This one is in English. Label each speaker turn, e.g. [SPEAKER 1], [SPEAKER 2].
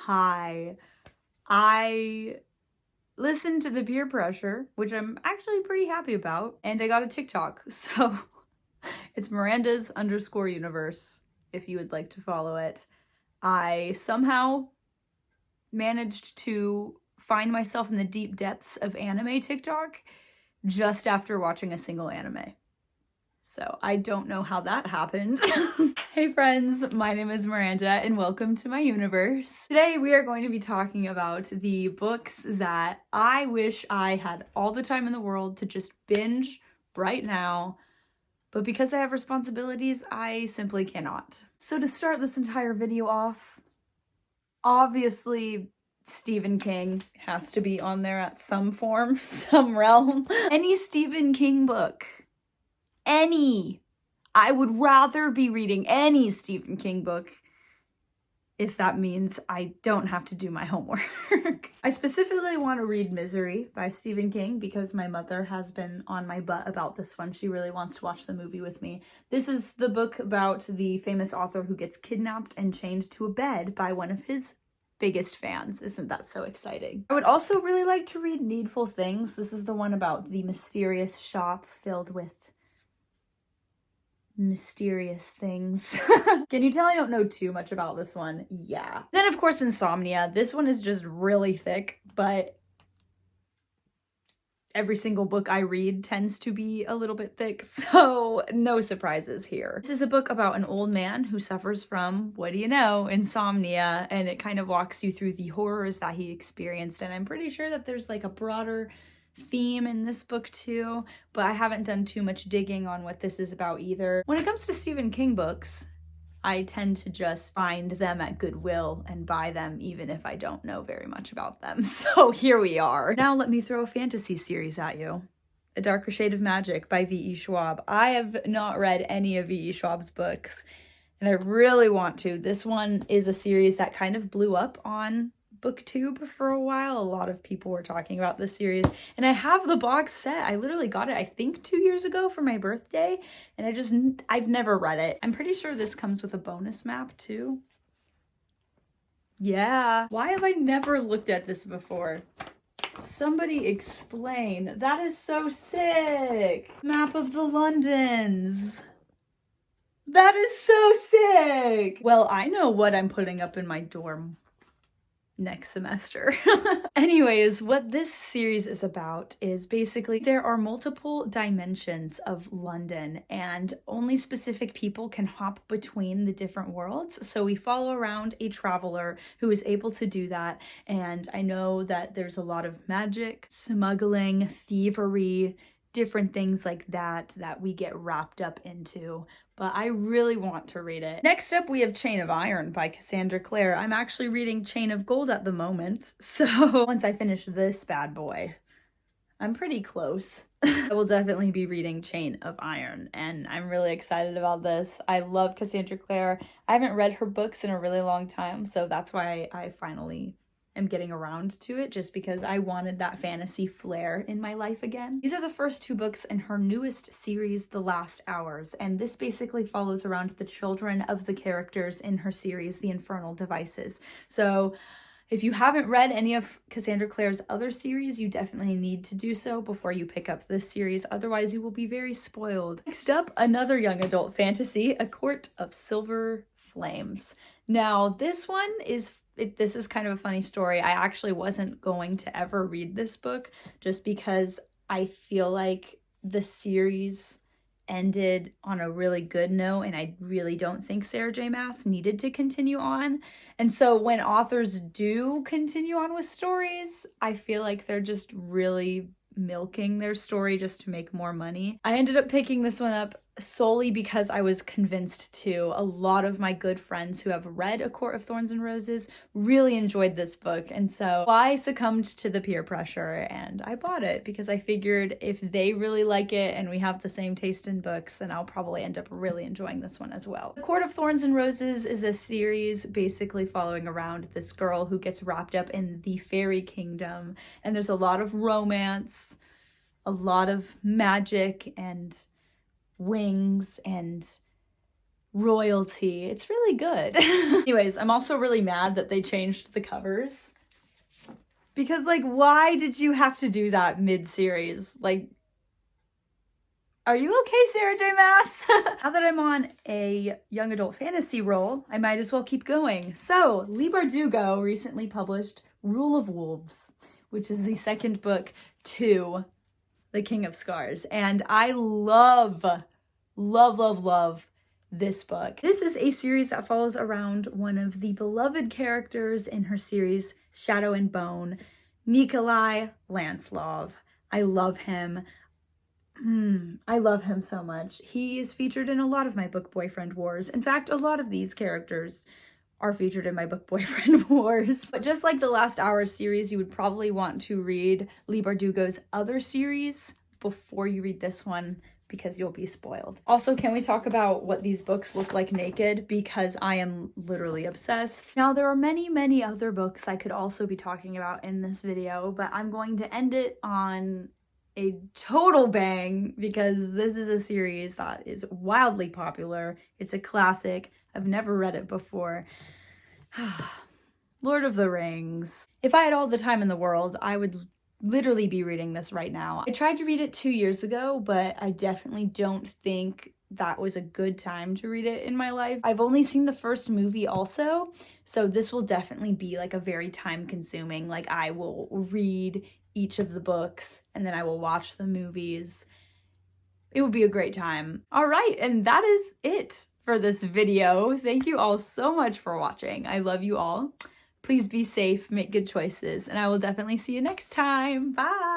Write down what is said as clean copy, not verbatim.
[SPEAKER 1] Hi. I listened to the peer pressure, which I'm actually pretty happy about, and I got a TikTok. So it's Miranda's_universe if you would like to follow it. I somehow managed to find myself in the deep depths of anime TikTok just after watching a single anime. So I don't know how that happened. Hey friends, my name is Miranda and welcome to my universe. Today we are going to be talking about the books that I wish I had all the time in the world to just binge right now, but because I have responsibilities, I simply cannot. So to start this entire video off, obviously Stephen King has to be on there at some form, some realm. Any Stephen King book. I would rather be reading any Stephen King book if that means I don't have to do my homework. I specifically want to read Misery by Stephen King because my mother has been on my butt about this one. She really wants to watch the movie with me. This is the book about the famous author who gets kidnapped and chained to a bed by one of his biggest fans. Isn't that so exciting? I would also really like to read Needful Things. This is the one about the mysterious shop filled with mysterious things. Can you tell I don't know too much about this one? Yeah. Then of course Insomnia. This one is just really thick, but every single book I read tends to be a little bit thick, so no surprises here. This is a book about an old man who suffers from, what do you know, insomnia, and it kind of walks you through the horrors that he experienced, and I'm pretty sure that there's like a broader theme in this book too, but I haven't done too much digging on what this is about either. When it comes to Stephen King books, I tend to just find them at Goodwill and buy them even if I don't know very much about them. So here we are. Now let me throw a fantasy series at you. A Darker Shade of Magic by V.E. Schwab. I have not read any of V.E. Schwab's books, and I really want to. This one is a series that kind of blew up on BookTube for a while. A lot of people were talking about this series, and I have the box set. I literally got it, I think 2 years ago for my birthday, and I've never read it. I'm pretty sure this comes with a bonus map too. Yeah. Why have I never looked at this before? Somebody explain. That is so sick. Map of the Londons. That is so sick. Well, I know what I'm putting up in my dorm next semester. Anyways, what this series is about is basically there are multiple dimensions of London and only specific people can hop between the different worlds. So we follow around a traveler who is able to do that. And I know that there's a lot of magic, smuggling, thievery, different things like that we get wrapped up into, but I really want to read it. Next up, we have Chain of Iron by Cassandra Clare. I'm actually reading Chain of Gold at the moment, so once I finish this bad boy, I'm pretty close. I will definitely be reading Chain of Iron, and I'm really excited about this. I love Cassandra Clare. I haven't read her books in a really long time, so that's why I finally am getting around to it, just because I wanted that fantasy flair in my life again. These are the first two books in her newest series, The Last Hours, and this basically follows around the children of the characters in her series, The Infernal Devices. So if you haven't read any of Cassandra Clare's other series, you definitely need to do so before you pick up this series, otherwise you will be very spoiled. Next up, another young adult fantasy, A Court of Silver Flames. Now, this one is this is kind of a funny story. I actually wasn't going to ever read this book just because I feel like the series ended on a really good note, and I really don't think Sarah J. Maas needed to continue on. And so when authors do continue on with stories, I feel like they're just really milking their story just to make more money. I ended up picking this one up solely because I was convinced to. A lot of my good friends who have read A Court of Thorns and Roses really enjoyed this book, and so I succumbed to the peer pressure and I bought it because I figured if they really like it and we have the same taste in books, then I'll probably end up really enjoying this one as well. A Court of Thorns and Roses is a series basically following around this girl who gets wrapped up in the fairy kingdom, and there's a lot of romance, a lot of magic and wings and royalty. It's really good. Anyways, I'm also really mad that they changed the covers. Because, like, why did you have to do that mid-series? Like, are you okay, Sarah J. Maas? Now that I'm on a young adult fantasy roll, I might as well keep going. So, Leigh Bardugo recently published Rule of Wolves, which is the second book to The King of Scars. And I love this book. This is a series that follows around one of the beloved characters in her series, Shadow and Bone, Nikolai Lancelov. I love him. I love him so much. He is featured in a lot of my book Boyfriend Wars. In fact, a lot of these characters are featured in my book Boyfriend Wars. But just like the Last Hour series, you would probably want to read Leigh Bardugo's other series before you read this one, because you'll be spoiled. Also, can we talk about what these books look like naked? Because I am literally obsessed. Now, there are many other books I could also be talking about in this video, but I'm going to end it on a total bang because this is a series that is wildly popular. It's a classic. I've never read it before. Lord of the Rings. If I had all the time in the world, I would literally be reading this right now. I tried to read it 2 years ago, but I definitely don't think that was a good time to read it in my life. I've only seen the first movie also, so this will definitely be like a very time consuming, like I will read each of the books and then I will watch the movies. It would be a great time. All right, and that is it for this video. Thank you all so much for watching. I love you all. Please be safe, make good choices, and I will definitely see you next time. Bye!